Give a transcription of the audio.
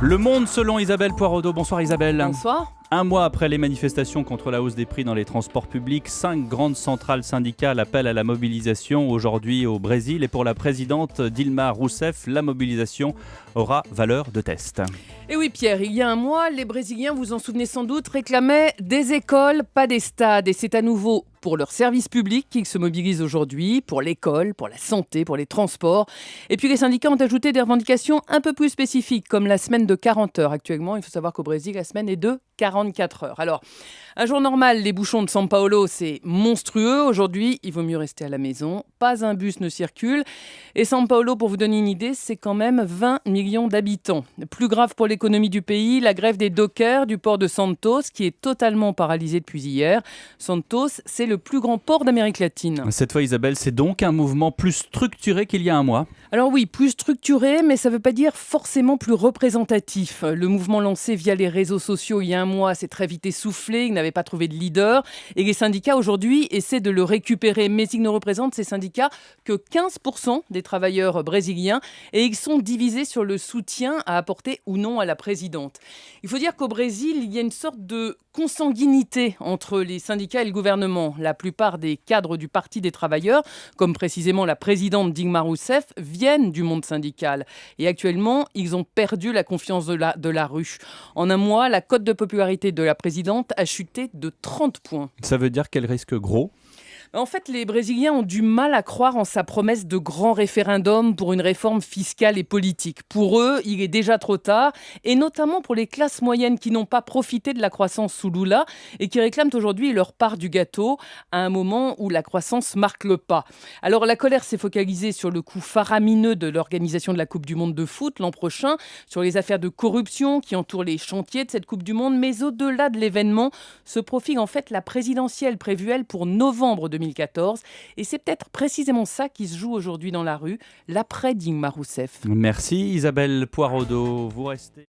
Le Monde selon Isabelle Poiraudot. Bonsoir Isabelle. Bonsoir. Un mois après les manifestations contre la hausse des prix dans les transports publics, 5 grandes centrales syndicales appellent à la mobilisation aujourd'hui au Brésil. Et pour la présidente Dilma Rousseff, la mobilisation aura valeur de test. Et oui Pierre, il y a un mois, les Brésiliens, vous en souvenez sans doute, réclamaient des écoles, pas des stades. Et c'est à nouveau pour leur service public qu'ils se mobilisent aujourd'hui, pour l'école, pour la santé, pour les transports. Et puis les syndicats ont ajouté des revendications un peu plus spécifiques, comme la semaine de 40 heures. Actuellement, il faut savoir qu'au Brésil, la semaine est de 44 heures. Alors, un jour normal, les bouchons de São Paulo, c'est monstrueux. Aujourd'hui, il vaut mieux rester à la maison. Pas un bus ne circule. Et São Paulo, pour vous donner une idée, c'est quand même 20 millions d'habitants. Plus grave pour l'économie du pays, la grève des dockers du port de Santos, qui est totalement paralysée depuis hier. Santos, c'est le plus grand port d'Amérique latine. Cette fois Isabelle, c'est donc un mouvement plus structuré qu'il y a un mois. Alors oui, plus structuré, mais ça ne veut pas dire forcément plus représentatif. Le mouvement lancé via les réseaux sociaux il y a un mois s'est très vite essoufflé, il n'avait pas trouvé de leader. Et les syndicats aujourd'hui essaient de le récupérer, mais ils ne représentent ces syndicats que 15% des travailleurs brésiliens et ils sont divisés sur le soutien à apporter ou non à la présidente. Il faut dire qu'au Brésil, il y a une sorte de consanguinité entre les syndicats et le gouvernement. La plupart des cadres du Parti des travailleurs, comme précisément la présidente Dilma Rousseff, viennent du monde syndical. Et actuellement, ils ont perdu la confiance de la rue. En un mois, la cote de popularité de la présidente a chuté de 30 points. Ça veut dire qu'elle risque gros ? En fait, les Brésiliens ont du mal à croire en sa promesse de grand référendum pour une réforme fiscale et politique. Pour eux, il est déjà trop tard, et notamment pour les classes moyennes qui n'ont pas profité de la croissance sous Lula et qui réclament aujourd'hui leur part du gâteau à un moment où la croissance marque le pas. Alors la colère s'est focalisée sur le coût faramineux de l'organisation de la Coupe du Monde de foot l'an prochain, sur les affaires de corruption qui entourent les chantiers de cette Coupe du Monde, mais au-delà de l'événement, se profile en fait la présidentielle prévue, elle, pour novembre 2014. Et c'est peut-être précisément ça qui se joue aujourd'hui dans la rue, l'après Dilma Rousseff. Merci Isabelle Poiraudot. Vous restez...